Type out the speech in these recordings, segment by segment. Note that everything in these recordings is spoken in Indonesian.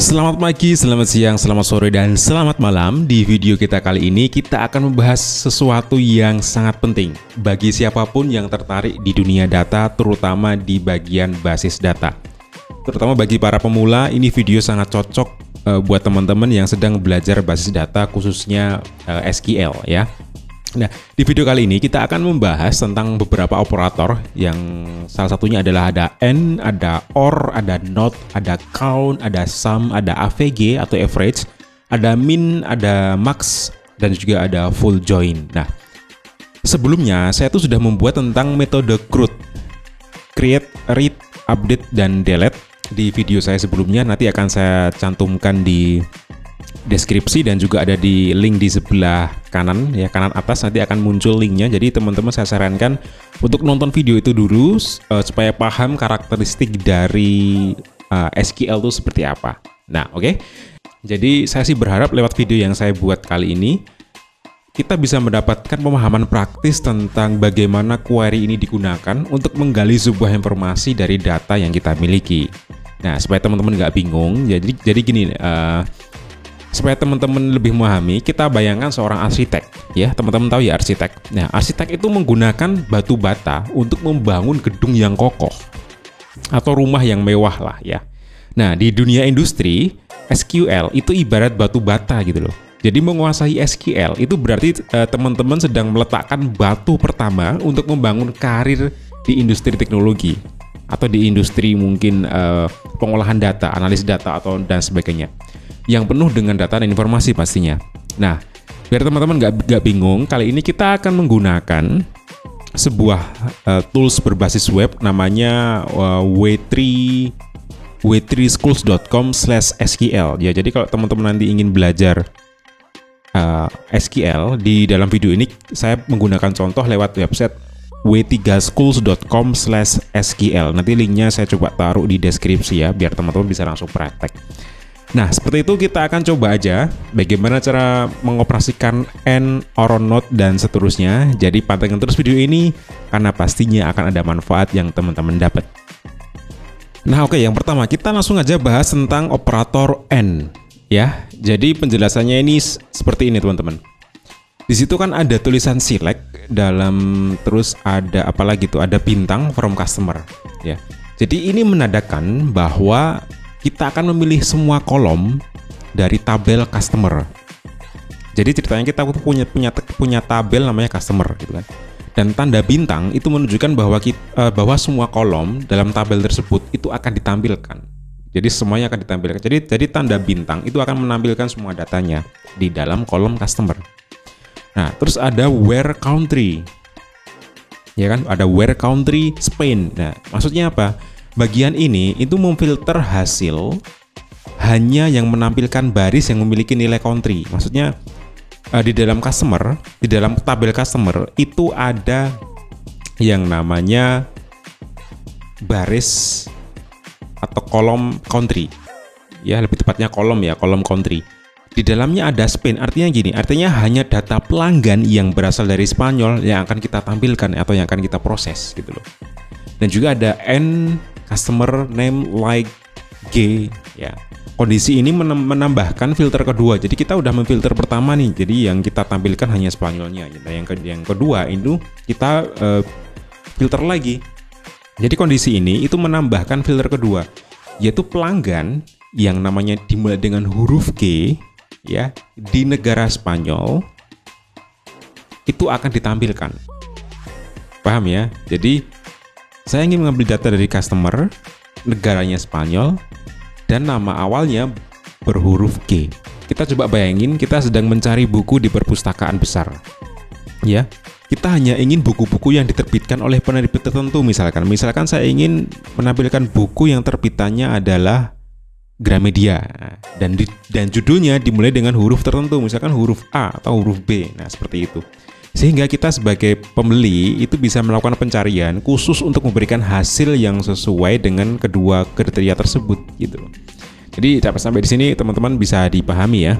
Selamat pagi, selamat siang, selamat sore, dan selamat malam. Di video kita kali ini kita akan membahas sesuatu yang sangat penting bagi siapapun yang tertarik di dunia data, terutama di bagian basis data. Terutama bagi para pemula, ini video sangat cocok buat teman-teman yang sedang belajar basis data, khususnya SQL ya. Nah, di video kali ini kita akan membahas tentang beberapa operator yang salah satunya adalah ada AND, ada OR, ada NOT, ada COUNT, ada SUM, ada AVG atau average, ada min, ada max, dan juga ada full join. Nah, sebelumnya saya tuh sudah membuat tentang metode CRUD, create, read, update, dan delete di video saya sebelumnya. Nanti akan saya cantumkan di deskripsi dan juga ada di link di sebelah kanan ya, kanan atas nanti akan muncul linknya. Jadi teman-teman saya sarankan untuk nonton video itu dulu supaya paham karakteristik dari SQL itu seperti apa. Nah, oke. Jadi saya sih berharap lewat video yang saya buat kali ini kita bisa mendapatkan pemahaman praktis tentang bagaimana query ini digunakan untuk menggali sebuah informasi dari data yang kita miliki. Nah, supaya teman-teman nggak bingung, jadi gini. Supaya teman-teman lebih memahami, kita bayangkan seorang arsitek, ya teman-teman tahu ya arsitek. Nah, arsitek itu menggunakan batu bata untuk membangun gedung yang kokoh atau rumah yang mewah lah ya. Nah, di dunia industri, SQL itu ibarat batu bata gitu loh. Jadi menguasai SQL itu berarti teman-teman sedang meletakkan batu pertama untuk membangun karir di industri teknologi atau di industri mungkin pengolahan data, analisis data atau dan sebagainya, yang penuh dengan data dan informasi pastinya. Nah, biar teman-teman nggak bingung, kali ini kita akan menggunakan sebuah tools berbasis web namanya w3schools.com/SQL. Ya, jadi kalau teman-teman nanti ingin belajar SQL, di dalam video ini saya menggunakan contoh lewat website w3schools.com/SQL. Nanti linknya saya coba taruh di deskripsi ya, biar teman-teman bisa langsung praktek. Nah, seperti itu kita akan coba aja bagaimana cara mengoperasikan AND, OR, NOT, dan seterusnya. Jadi pantengin terus video ini karena pastinya akan ada manfaat yang teman-teman dapat. Nah, oke, yang pertama kita langsung aja bahas tentang operator AND ya. Jadi penjelasannya ini seperti ini teman-teman. Di situ kan ada tulisan select dalam, terus ada apa lagi tuh? Ada bintang from customer ya. Jadi ini menandakan bahwa kita akan memilih semua kolom dari tabel customer. Jadi ceritanya kita punya tabel namanya customer gitu kan. Dan tanda bintang itu menunjukkan bahwa semua kolom dalam tabel tersebut itu akan ditampilkan. Jadi semuanya akan ditampilkan. Jadi tanda bintang itu akan menampilkan semua datanya di dalam kolom customer. Nah, terus ada where country. Ya kan? Ada where country Spain. Nah, maksudnya apa? Bagian ini itu memfilter hasil hanya yang menampilkan baris yang memiliki nilai country. Maksudnya di dalam customer, di dalam tabel customer itu ada yang namanya baris atau kolom country. Ya, lebih tepatnya kolom ya, kolom country. Di dalamnya ada Spain, artinya gini, artinya hanya data pelanggan yang berasal dari Spanyol yang akan kita tampilkan atau yang akan kita proses gitu loh. Dan juga ada N customer name like G ya. Kondisi ini menambahkan filter kedua. Jadi kita udah memfilter pertama nih. Jadi yang kita tampilkan hanya Spanyolnya. Nah, yang kedua itu kita filter lagi. Jadi kondisi ini itu menambahkan filter kedua, yaitu pelanggan yang namanya dimulai dengan huruf G ya di negara Spanyol itu akan ditampilkan. Paham ya? Jadi saya ingin mengambil data dari customer, negaranya Spanyol, dan nama awalnya berhuruf G. Kita coba bayangin kita sedang mencari buku di perpustakaan besar. Ya, kita hanya ingin buku-buku yang diterbitkan oleh penerbit tertentu misalkan. Misalkan saya ingin menampilkan buku yang terbitannya adalah Gramedia dan judulnya dimulai dengan huruf tertentu, misalkan huruf A atau huruf B. Nah, seperti itu. Sehingga kita sebagai pembeli itu bisa melakukan pencarian khusus untuk memberikan hasil yang sesuai dengan kedua kriteria tersebut gitu. Jadi sampai di sini teman-teman bisa dipahami ya.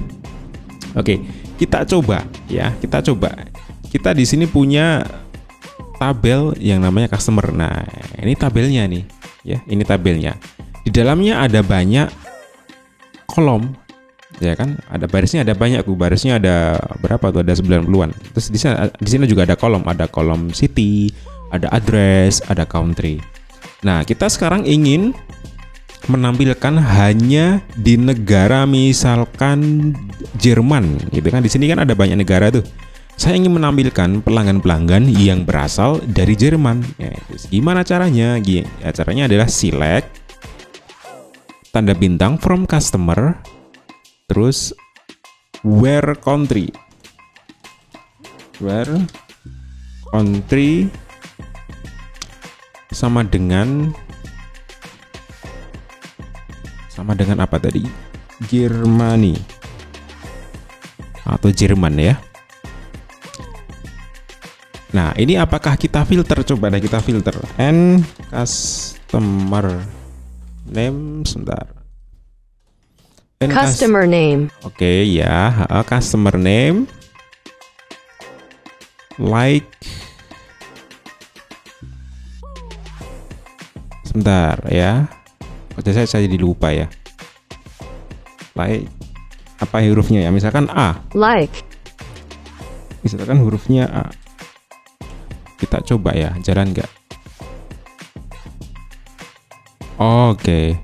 Oke, kita coba ya, Kita di sini punya tabel yang namanya customer. Nah, ini tabelnya nih ya, ini tabelnya. Di dalamnya ada banyak kolom. Ya kan, ada barisnya, ada banyak tuh. Barisnya ada berapa tuh? Ada 90-an. Terus di sini juga ada kolom city, ada address, ada country. Nah, kita sekarang ingin menampilkan hanya di negara misalkan Jerman gitu kan. Di sini kan ada banyak negara tuh. Saya ingin menampilkan pelanggan-pelanggan yang berasal dari Jerman. Ya, terus gimana caranya? Ya, caranya adalah select tanda bintang from customer, terus where country sama dengan apa tadi? Germany atau Jerman ya. Nah, ini apakah kita filter? Coba deh kita filter. And customer name, sebentar. Customer name. Oke, ya, customer name. Like. Sebentar ya. Saya jadi lupa ya. Like apa hurufnya ya? Misalkan A. Like. Misalkan hurufnya A. Kita coba ya, jalan nggak? Oke.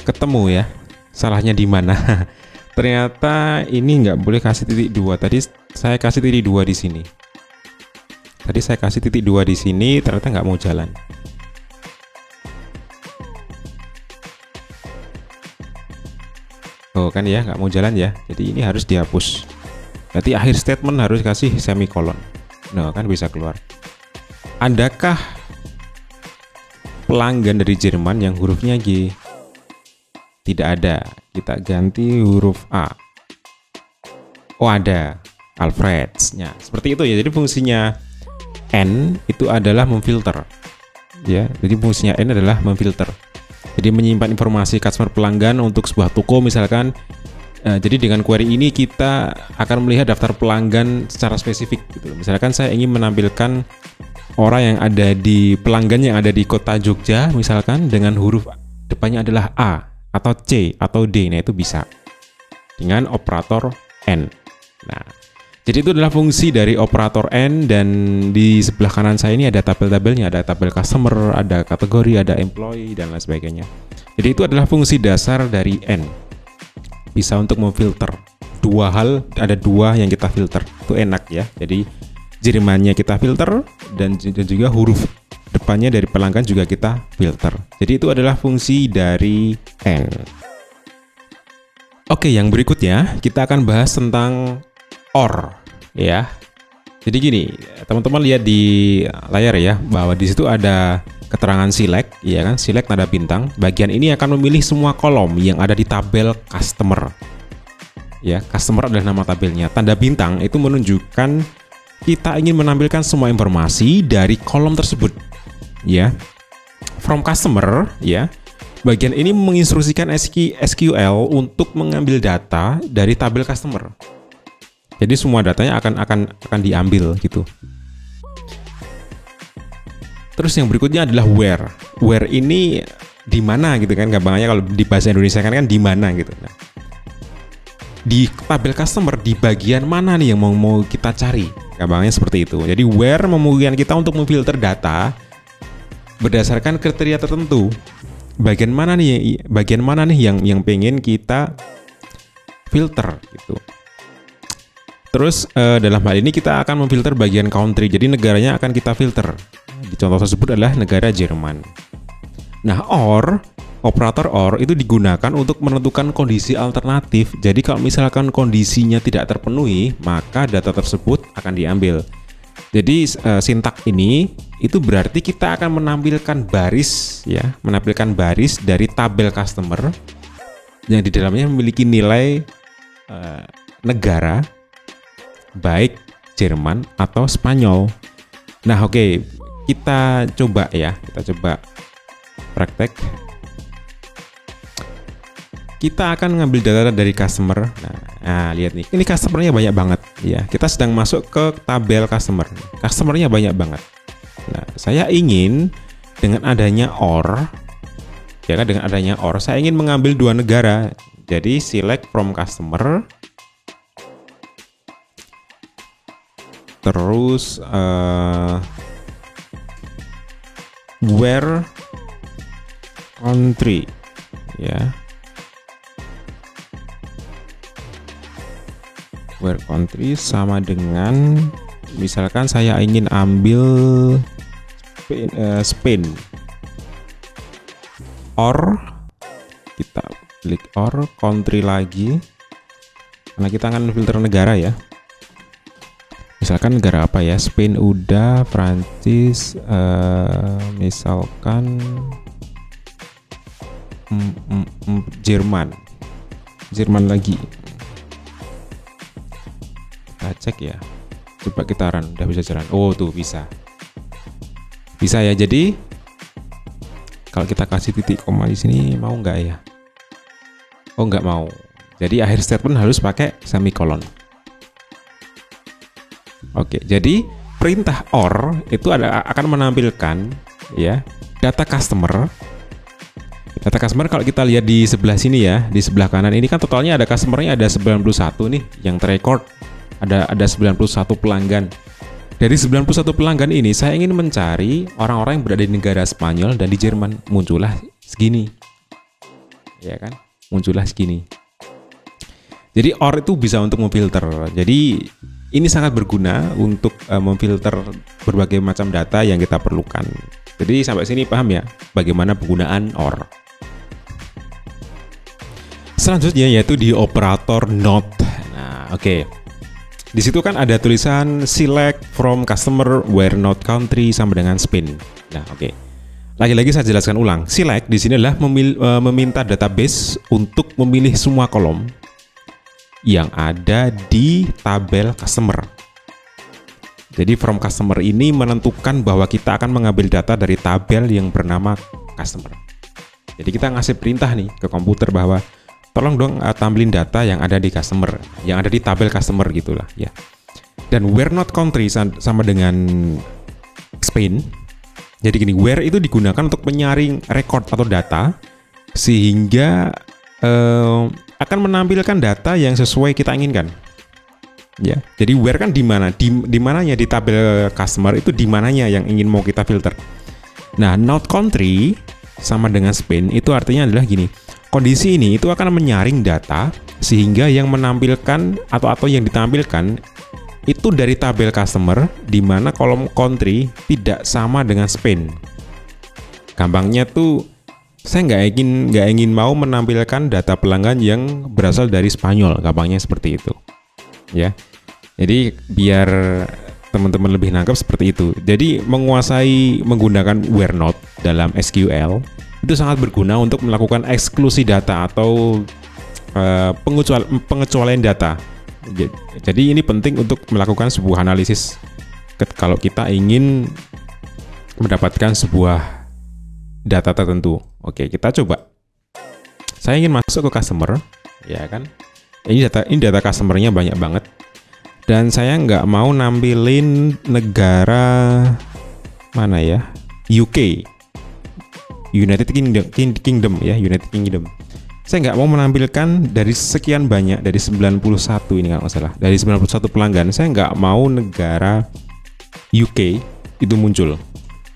Ketemu ya. Salahnya di mana? Ternyata ini nggak boleh kasih titik 2. Tadi saya kasih titik 2 di sini. Ternyata nggak mau jalan. Oh kan ya, nggak mau jalan ya. Jadi ini harus dihapus. Berarti akhir statement harus kasih semikolon. Nah, kan bisa keluar. Adakah pelanggan dari Jerman yang hurufnya G? Tidak ada. Kita ganti huruf A. Oh, ada. Alfreds-nya. Seperti itu ya. Jadi fungsinya N itu adalah memfilter. Ya, jadi fungsinya N adalah memfilter. Jadi menyimpan informasi customer pelanggan untuk sebuah toko misalkan. Jadi dengan query ini kita akan melihat daftar pelanggan secara spesifik gitu. Misalkan saya ingin menampilkan orang yang ada di pelanggan yang ada di kota Jogja misalkan dengan huruf depannya adalah A atau C atau D. Nah, itu bisa dengan operator N. Nah, jadi itu adalah fungsi dari operator N, dan di sebelah kanan saya ini ada tabel-tabelnya, ada tabel customer, ada kategori, ada employee dan lain sebagainya. Jadi itu adalah fungsi dasar dari N. Bisa untuk memfilter dua hal, ada dua yang kita filter. Itu enak ya. Jadi Jermannya kita filter dan juga huruf depannya dari pelanggan juga kita filter. Jadi itu adalah fungsi dari N. Oke, yang berikutnya kita akan bahas tentang OR ya. Jadi gini, teman-teman lihat di layar ya, bahwa di situ ada keterangan select, ya kan? Select tanda bintang. Bagian ini akan memilih semua kolom yang ada di tabel customer. Ya, customer adalah nama tabelnya. Tanda bintang itu menunjukkan kita ingin menampilkan semua informasi dari kolom tersebut. Ya. From customer, ya. Bagian ini menginstruksikan SQL untuk mengambil data dari tabel customer. Jadi semua datanya akan diambil gitu. Terus yang berikutnya adalah where. Where ini di mana gitu kan, gampangnya kalau di bahasa Indonesia kan di mana gitu. Nah, di tabel customer di bagian mana nih yang mau kita cari? Gampangnya seperti itu. Jadi where memungkinkan kita untuk memfilter data berdasarkan kriteria tertentu. Bagian mana nih yang pengen kita filter gitu. Terus dalam hal ini kita akan memfilter bagian country. Jadi negaranya akan kita filter. Di contoh tersebut adalah negara Jerman. Nah, operator OR itu digunakan untuk menentukan kondisi alternatif. Jadi kalau misalkan kondisinya tidak terpenuhi, maka data tersebut akan diambil. Jadi sintak ini itu berarti kita akan menampilkan baris ya, menampilkan baris dari tabel customer yang di dalamnya memiliki nilai negara, baik Jerman atau Spanyol. Nah, oke, kita coba praktek. Kita akan ngambil data dari customer. Nah, lihat nih, ini customernya banyak banget ya. Kita sedang masuk ke tabel customer. Customernya banyak banget. Nah, saya ingin dengan adanya OR, ya kan, dengan adanya OR, saya ingin mengambil dua negara. Jadi select from customer, terus where country, ya. Where country sama dengan misalkan saya ingin ambil Spain, or kita klik or country lagi, karena kita akan filter negara ya. Misalkan negara apa ya, Spain udah, Prancis, misalkan Jerman lagi. Kita cek ya, coba kita run, udah bisa jalan. Oh tuh bisa ya. Jadi kalau kita kasih titik koma di sini mau nggak ya? Oh nggak mau. Jadi akhir statement harus pakai semikolon. Oke, jadi perintah or itu akan menampilkan ya data customer. Data customer kalau kita lihat di sebelah sini ya, di sebelah kanan ini kan totalnya ada customernya ada 91 nih yang terrecord. Ada 91 pelanggan. Dari 91 pelanggan ini saya ingin mencari orang-orang yang berada di negara Spanyol dan di Jerman. Muncullah segini. Ya kan? Muncullah segini. Jadi or itu bisa untuk memfilter. Jadi ini sangat berguna untuk memfilter berbagai macam data yang kita perlukan. Jadi sampai sini paham ya bagaimana penggunaan or. Selanjutnya yaitu di operator not. Nah, oke. Di situ kan ada tulisan select from customer where not country sama dengan Spain. Nah, oke. Lagi-lagi saya jelaskan ulang. Select di sini adalah meminta database untuk memilih semua kolom yang ada di tabel customer. Jadi from customer ini menentukan bahwa kita akan mengambil data dari tabel yang bernama customer. Jadi kita ngasih perintah nih ke komputer bahwa tolong dong tampilin data yang ada di customer, yang ada di tabel customer gitulah ya. Dan where not country sama dengan Spain. Jadi gini, where itu digunakan untuk menyaring record atau data sehingga akan menampilkan data yang sesuai kita inginkan. Ya. Jadi where kan di mana? Di mananya di tabel customer itu di mananya yang ingin mau kita filter. Nah, not country sama dengan Spain itu artinya adalah gini. Kondisi ini itu akan menyaring data sehingga yang menampilkan atau yang ditampilkan itu dari tabel customer di mana kolom country tidak sama dengan Spain. Gampangnya tuh saya nggak ingin mau menampilkan data pelanggan yang berasal dari Spanyol, gampangnya seperti itu. Ya. Jadi biar teman-teman lebih nangkep seperti itu. Jadi menguasai menggunakan where not dalam SQL itu sangat berguna untuk melakukan eksklusi data atau pengecualian data. Jadi ini penting untuk melakukan sebuah analisis kalau kita ingin mendapatkan sebuah data tertentu. Oke, kita coba. Saya ingin masuk ke customer, ya kan? Ini data customernya banyak banget. Dan saya nggak mau nampilin negara mana ya? UK. United Kingdom ya, United Kingdom. Saya nggak mau menampilkan dari sekian banyak, dari 91 ini kalau nggak salah, dari 91 pelanggan, saya nggak mau negara UK itu muncul.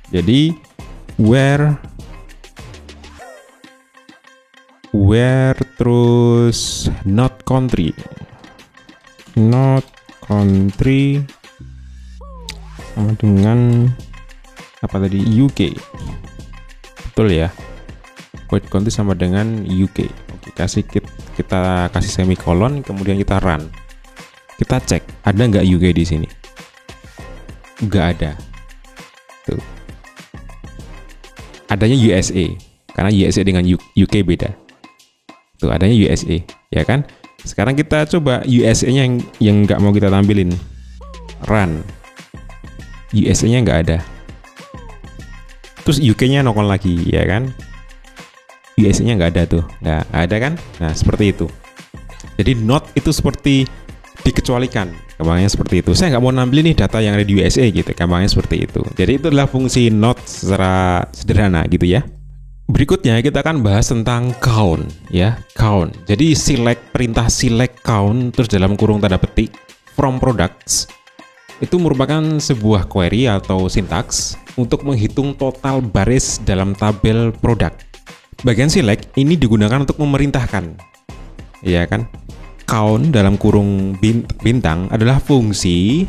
Jadi where terus not country sama dengan apa tadi, UK. Betul ya, word country sama dengan UK. Oke, kita kasih semikolon, kemudian kita run. Kita cek ada nggak UK di sini. Nggak ada. Tuh. Adanya USA, karena USA dengan UK beda. Tuh, adanya USA, ya kan? Sekarang kita coba USA-nya yang nggak mau kita tampilin. Run. USA-nya nggak ada. Terus UK-nya nongol lagi, ya kan? USA-nya nggak ada tuh, nggak ada kan? Nah, seperti itu. Jadi not itu seperti dikecualikan, gampangnya seperti itu. Saya nggak mau nampilin nih data yang ada di USA gitu, gampangnya seperti itu. Jadi itu adalah fungsi not secara sederhana gitu ya. Berikutnya kita akan bahas tentang count ya, count. Jadi perintah select count terus dalam kurung tanda petik from products itu merupakan sebuah query atau sintaks untuk menghitung total baris dalam tabel produk. Bagian select ini digunakan untuk memerintahkan. Ya kan? Count dalam kurung bintang adalah fungsi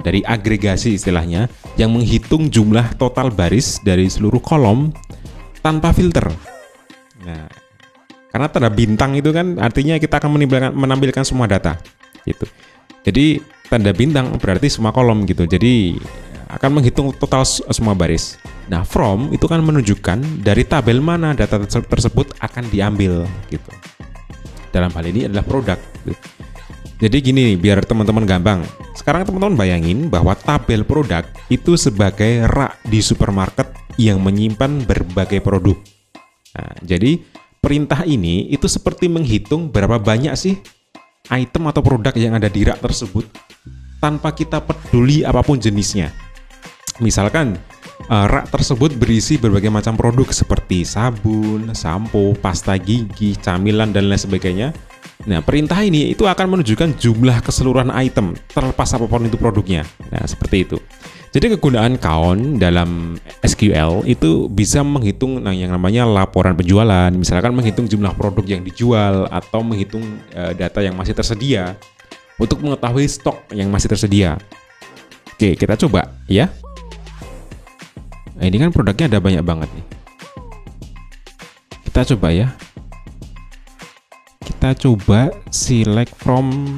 dari agregasi istilahnya yang menghitung jumlah total baris dari seluruh kolom tanpa filter. Nah, karena tanda bintang itu kan artinya kita akan menampilkan semua data gitu. Jadi tanda bintang berarti semua kolom gitu. Jadi akan menghitung total semua baris. Nah, from itu kan menunjukkan dari tabel mana data tersebut akan diambil gitu. Dalam hal ini adalah produk. Jadi gini nih, biar teman-teman gampang. Sekarang teman-teman bayangin bahwa tabel produk itu sebagai rak di supermarket yang menyimpan berbagai produk. Nah, jadi perintah ini itu seperti menghitung berapa banyak sih item atau produk yang ada di rak tersebut tanpa kita peduli apapun jenisnya. Misalkan rak tersebut berisi berbagai macam produk seperti sabun, sampo, pasta gigi, camilan, dan lain sebagainya. Nah, perintah ini itu akan menunjukkan jumlah keseluruhan item terlepas apapun itu produknya. Nah, seperti itu. Jadi kegunaan count dalam SQL itu bisa menghitung yang namanya laporan penjualan, misalkan menghitung jumlah produk yang dijual atau menghitung data yang masih tersedia untuk mengetahui stok yang masih tersedia. Oke, kita coba ya. Nah, ini kan produknya ada banyak banget nih. Kita coba ya. Kita coba select from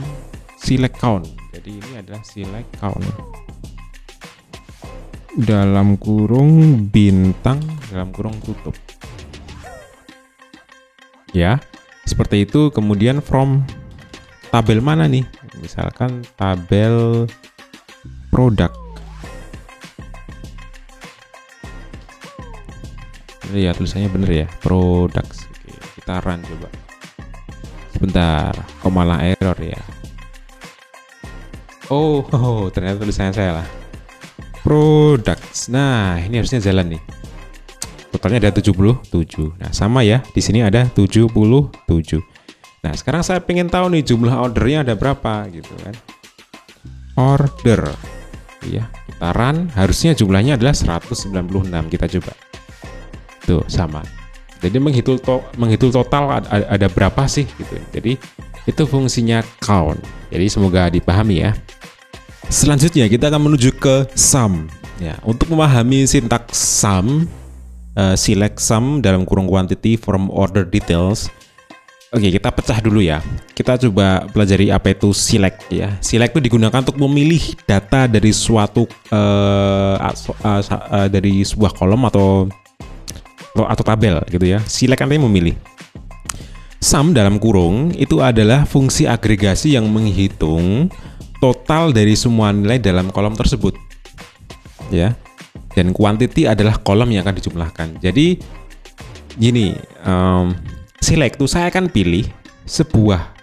select count. Jadi ini adalah select count. Dalam kurung bintang, dalam kurung tutup. Ya, seperti itu. Kemudian from tabel mana nih? Misalkan tabel produk. Ya, tulisannya bener ya, products. Oke, kita run coba. Sebentar, kok malah error ya? Oh, ternyata tulisannya salah. Products. Nah, ini harusnya jalan nih. Totalnya ada 77. Nah, sama ya. Di sini ada 77. Nah, sekarang saya pengen tahu nih jumlah ordernya ada berapa gitu kan. Order. Iya, kita run. Harusnya jumlahnya adalah 196. Kita coba. Tuh, sama. Jadi menghitung total ada berapa sih gitu. Jadi itu fungsinya count. Jadi semoga dipahami ya. Selanjutnya kita akan menuju ke sum. Ya, untuk memahami sintaks sum, select sum dalam kurung quantity from order details. Oke, kita pecah dulu ya. Kita coba pelajari apa itu select ya. Select itu digunakan untuk memilih data dari suatu dari sebuah kolom atau tabel gitu ya. Select artinya memilih. Sum dalam kurung itu adalah fungsi agregasi yang menghitung total dari semua nilai dalam kolom tersebut. Ya. Dan quantity adalah kolom yang akan dijumlahkan. Jadi gini, select itu saya akan pilih sebuah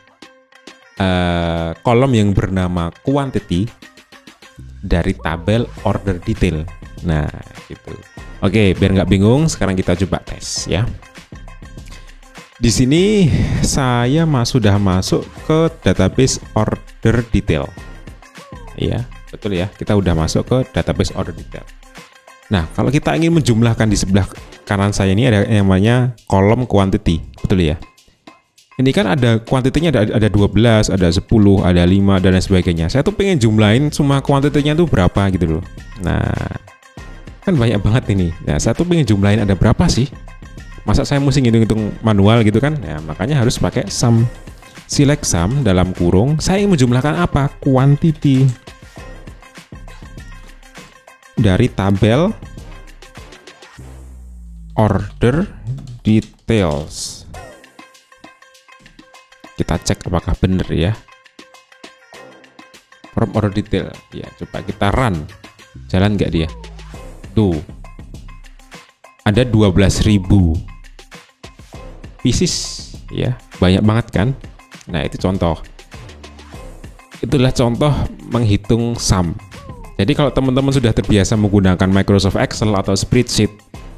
kolom yang bernama quantity dari tabel order detail. Nah, gitu. Oke, biar nggak bingung, sekarang kita coba tes ya. Di sini saya sudah masuk ke database order detail. Iya, betul ya. Kita udah masuk ke database order detail. Nah, kalau kita ingin menjumlahkan di sebelah kanan saya ini ada yang namanya kolom quantity, betul ya. Ini kan ada kuantitinya ada 12, ada 10, ada 5 dan lain sebagainya. Saya tuh pengen jumlahin semua kuantitinya tuh berapa gitu loh. Nah, kan banyak banget ini. Nah, saya tuh pengen jumlahin ada berapa sih? Masa saya mesti ngitung-ngitung manual gitu kan? Nah, makanya harus pakai sum. Select sum dalam kurung. Saya ingin menjumlahkan apa? Quantity dari tabel order details. Kita cek apakah benar ya. From order detail. Ya, coba kita run. Jalan nggak dia? Tuh. Ada 12.000 pieces ya, banyak banget kan. Nah, itu contoh. Itulah contoh menghitung sum. Jadi kalau teman-teman sudah terbiasa menggunakan Microsoft Excel atau spreadsheet,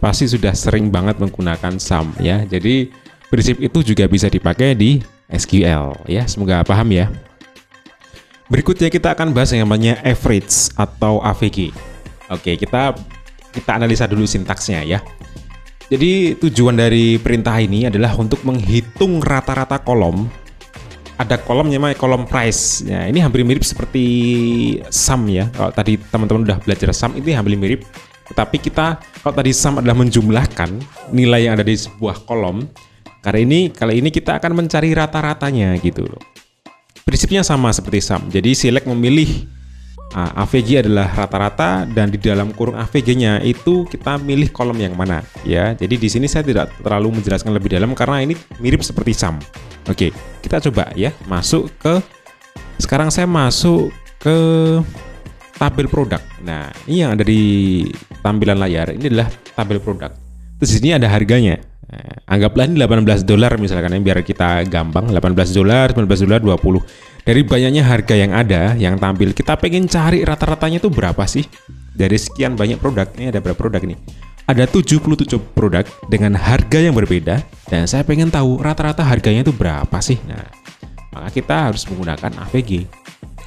pasti sudah sering banget menggunakan sum ya. Jadi prinsip itu juga bisa dipakai di SQL ya. Semoga paham ya. Berikutnya kita akan bahas yang namanya average atau AVG. Oke, kita analisa dulu sintaksnya ya. Jadi tujuan dari perintah ini adalah untuk menghitung rata-rata kolom. Ada kolom namanya kolom price. Ya, ini hampir mirip seperti sum ya. Kalau tadi teman-teman udah belajar sum, itu hampir mirip. Tetapi kalau tadi sum adalah menjumlahkan nilai yang ada di sebuah kolom. Kali ini kita akan mencari rata-ratanya gitu loh. Prinsipnya sama seperti sum. Jadi select memilih AVG adalah rata-rata, dan di dalam kurung AVG-nya itu kita milih kolom yang mana ya. Jadi di sini saya tidak terlalu menjelaskan lebih dalam karena ini mirip seperti sum. Oke, kita coba ya sekarang saya masuk ke tabel produk. Nah, ini yang ada di tampilan layar ini adalah tabel produk. Terus di sini ada harganya. Nah, anggaplah ini $18 misalkan ya, biar kita gampang. $18, $19, 20. Dari banyaknya harga yang ada yang tampil, kita pengen cari rata-ratanya itu berapa sih? Dari sekian banyak produk, ini ada berapa produk nih? Ada 77 produk dengan harga yang berbeda, dan saya pengen tahu rata-rata harganya itu berapa sih? Nah, maka kita harus menggunakan AVG.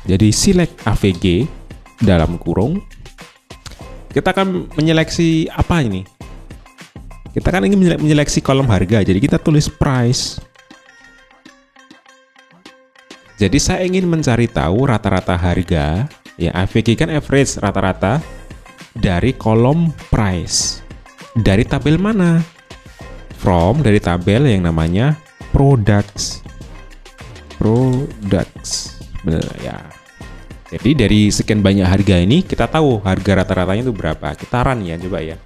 Jadi select AVG dalam kurung. Kita akan menyeleksi apa ini? Kita kan ingin menyeleksi kolom harga, jadi kita tulis price. Jadi saya ingin mencari tahu rata-rata harga, ya AVG kan average rata-rata dari kolom price. Dari tabel mana? From dari tabel yang namanya products. Benar ya. Jadi dari sekian banyak harga ini kita tahu harga rata-ratanya itu berapa. Kita run ya, coba ya.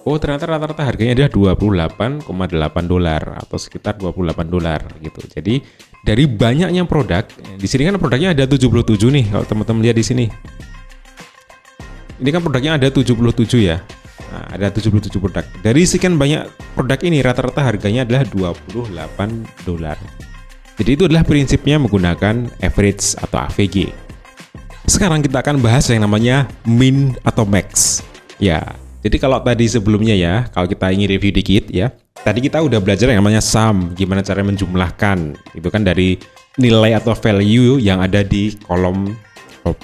Oh, ternyata rata-rata harganya adalah $28,8 atau sekitar $28 gitu. Jadi dari banyaknya produk, di sini kan produknya ada 77 nih kalau teman-teman lihat di sini. Ini kan produknya ada 77 ya. Nah, ada 77 produk. Dari sekian banyak produk ini rata-rata harganya adalah $28. Jadi itu adalah prinsipnya menggunakan average atau AVG. Sekarang kita akan bahas yang namanya min atau max. Ya. Jadi kalau tadi sebelumnya ya, kalau kita ingin review dikit ya, tadi kita udah belajar yang namanya sum, gimana cara menjumlahkan. Itu kan dari nilai atau value yang ada di kolom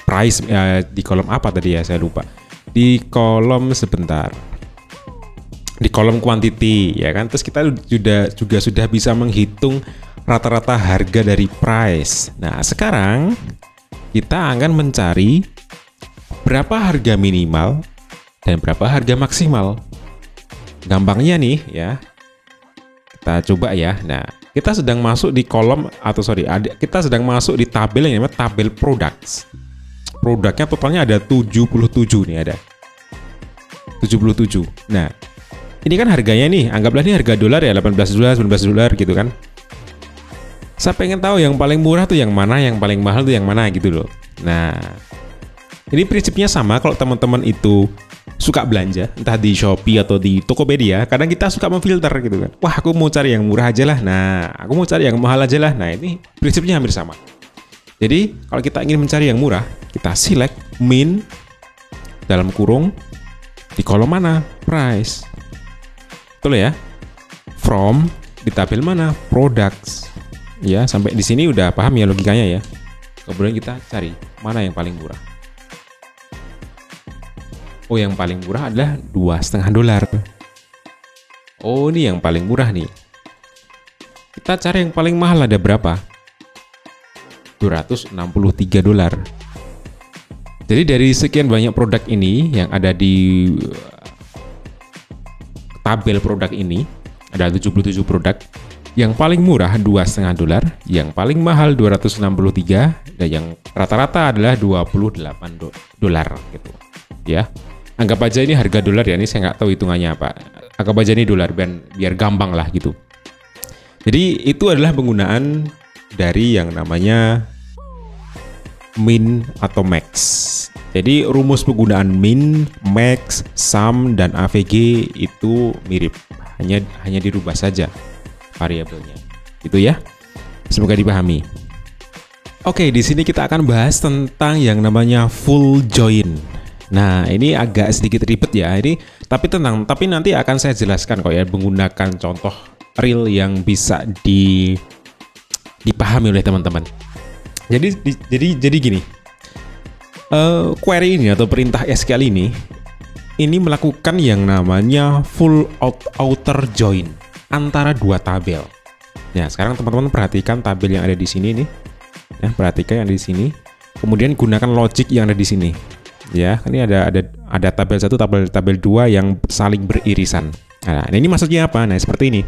price, di kolom apa tadi ya, saya lupa. Di kolom sebentar. Di kolom quantity ya kan. Terus kita juga sudah bisa menghitung rata-rata harga dari price. Nah, sekarang kita akan mencari berapa harga minimal dan berapa harga maksimal. Gampangnya nih ya, kita coba ya. Nah, kita sedang masuk di kolom kita sedang masuk di tabel yang namanya tabel products. Produknya totalnya ada 77 nih, ada 77. Nah, ini kan harganya nih, anggaplah ini harga dolar ya, $18, $19 gitu kan. Saya pengen tahu yang paling murah tuh yang mana, yang paling mahal tuh yang mana gitu loh. Nah, ini prinsipnya sama kalau teman-teman itu suka belanja, entah di Shopee atau di Tokopedia, kadang kita suka memfilter gitu kan. Wah, aku mau cari yang murah aja lah. Nah, aku mau cari yang mahal aja lah. Nah, ini prinsipnya hampir sama. Jadi, kalau kita ingin mencari yang murah, kita select min dalam kurung di kolom mana? Price. Betul ya? From di tabel mana? Products. Ya, sampai di sini udah paham ya logikanya ya. Kemudian kita cari mana yang paling murah. Oh, yang paling murah adalah $2,5. Oh, ini yang paling murah nih. Kita cari yang paling mahal, ada berapa? $263. Jadi dari sekian banyak produk ini yang ada di tabel produk ini, ada 77 produk. Yang paling murah $2,5, yang paling mahal $263, dan yang rata-rata adalah $28 gitu. Ya, anggap aja ini harga dolar ya. Ini saya nggak tahu hitungannya apa. Anggap aja ini dolar biar gampang lah gitu. Jadi itu adalah penggunaan dari yang namanya min atau max. Jadi rumus penggunaan min, max, sum, dan AVG itu mirip. Hanya dirubah saja variabelnya. Itu ya. Semoga dipahami. Oke, di sini kita akan bahas tentang yang namanya full join. Nah, ini agak sedikit ribet ya. Tapi nanti akan saya jelaskan kok ya, menggunakan contoh real yang bisa dipahami oleh teman-teman. Jadi gini. Query ini atau perintah SQL ini melakukan yang namanya full outer join antara dua tabel. Nah, sekarang teman-teman perhatikan tabel yang ada di sini nih. Ya, perhatikan yang ada di sini. Kemudian gunakan logic yang ada di sini. Ya, ini ada tabel 1, tabel 2 yang saling beririsan. Nah, ini maksudnya apa? Nah, seperti ini.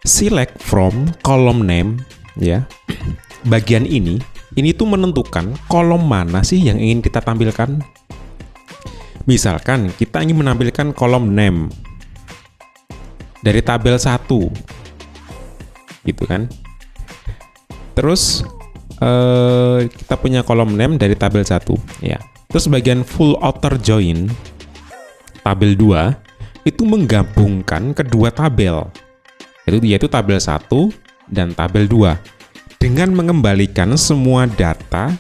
Select from column name, ya. Bagian ini tuh menentukan kolom mana sih yang ingin kita tampilkan. Misalkan kita ingin menampilkan kolom name dari tabel 1. Gitu kan. Terus kita punya kolom name dari tabel 1, ya. Terus bagian full outer join tabel 2 itu menggabungkan kedua tabel, yaitu tabel 1 dan tabel 2 dengan mengembalikan semua data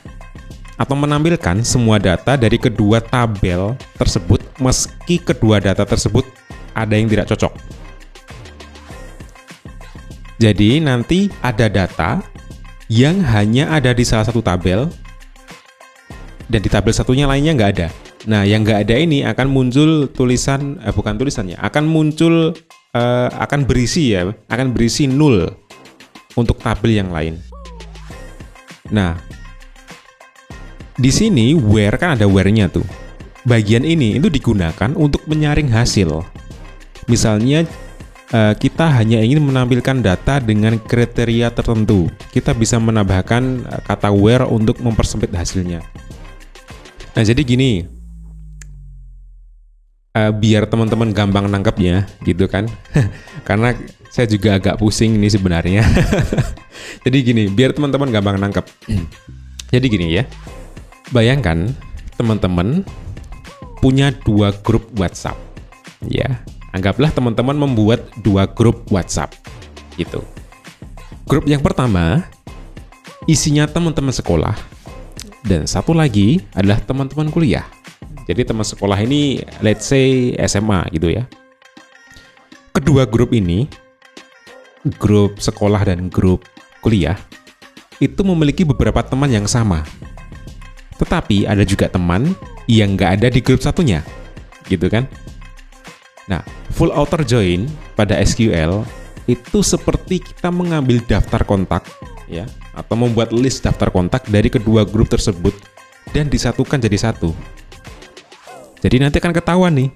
atau menampilkan semua data dari kedua tabel tersebut meski kedua data tersebut ada yang tidak cocok. Jadi nanti ada data yang hanya ada di salah satu tabel dan di tabel satunya lainnya nggak ada. Nah, yang nggak ada ini akan muncul tulisan, bukan tulisannya, akan muncul, akan berisi nul untuk tabel yang lain. Nah, di sini where kan ada where-nya tuh. Bagian ini itu digunakan untuk menyaring hasil. Misalnya kita hanya ingin menampilkan data dengan kriteria tertentu. Kita bisa menambahkan kata where untuk mempersempit hasilnya. Nah, jadi gini, biar teman-teman gampang nangkepnya gitu kan. Karena saya juga agak pusing ini sebenarnya. Jadi gini, biar teman-teman gampang nangkep. Jadi gini ya, bayangkan teman-teman punya 2 grup WhatsApp. Ya, anggaplah teman-teman membuat 2 grup WhatsApp gitu. Grup yang pertama isinya teman-teman sekolah, dan satu lagi adalah teman-teman kuliah. Jadi teman sekolah ini let's say SMA gitu ya. Kedua grup ini, grup sekolah dan grup kuliah, itu memiliki beberapa teman yang sama. Tetapi ada juga teman yang nggak ada di grup satunya, gitu kan? Nah, full outer join pada SQL itu seperti kita mengambil daftar kontak, ya, atau membuat list daftar kontak dari kedua grup tersebut dan disatukan jadi satu. Jadi nanti akan ketahuan nih,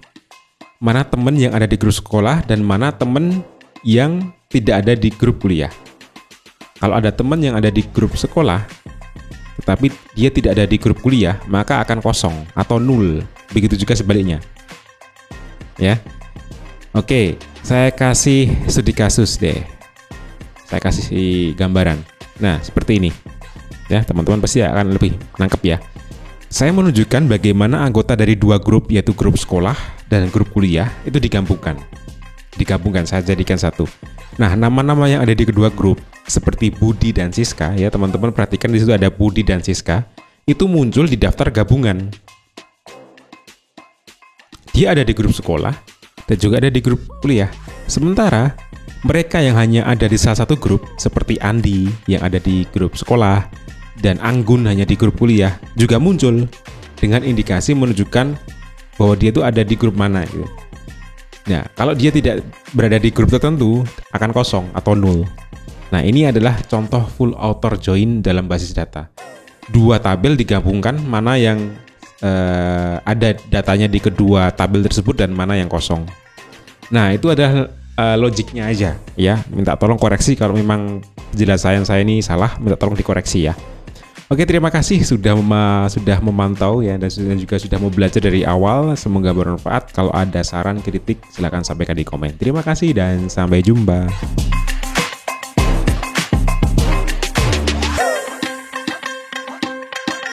mana teman yang ada di grup sekolah dan mana teman yang tidak ada di grup kuliah. Kalau ada teman yang ada di grup sekolah, tetapi dia tidak ada di grup kuliah, maka akan kosong atau nul. Begitu juga sebaliknya. Ya. Oke, saya kasih studi kasus deh. Saya kasih gambaran. Nah, seperti ini. Ya, teman-teman pasti akan lebih nangkep ya. Saya menunjukkan bagaimana anggota dari 2 grup, yaitu grup sekolah dan grup kuliah, itu digabungkan. Saya jadikan satu. Nah, nama-nama yang ada di kedua grup, seperti Budi dan Siska, ya teman-teman perhatikan di situ ada Budi dan Siska, itu muncul di daftar gabungan. Dia ada di grup sekolah dan juga ada di grup kuliah. Sementara mereka yang hanya ada di salah satu grup, seperti Andi yang ada di grup sekolah dan Anggun hanya di grup kuliah, juga muncul dengan indikasi menunjukkan bahwa dia itu ada di grup mana gitu. Nah, kalau dia tidak berada di grup tertentu, akan kosong atau nol. Nah, ini adalah contoh full outer join dalam basis data. 2 tabel digabungkan, mana yang ada datanya di kedua tabel tersebut dan mana yang kosong. Nah, itu adalah logiknya aja ya. Minta tolong koreksi kalau memang penjelasan saya ini salah, minta tolong dikoreksi ya. Oke, terima kasih sudah memantau ya, dan juga sudah mau belajar dari awal. Semoga bermanfaat. Kalau ada saran, kritik, silahkan sampaikan di komen. Terima kasih dan sampai jumpa.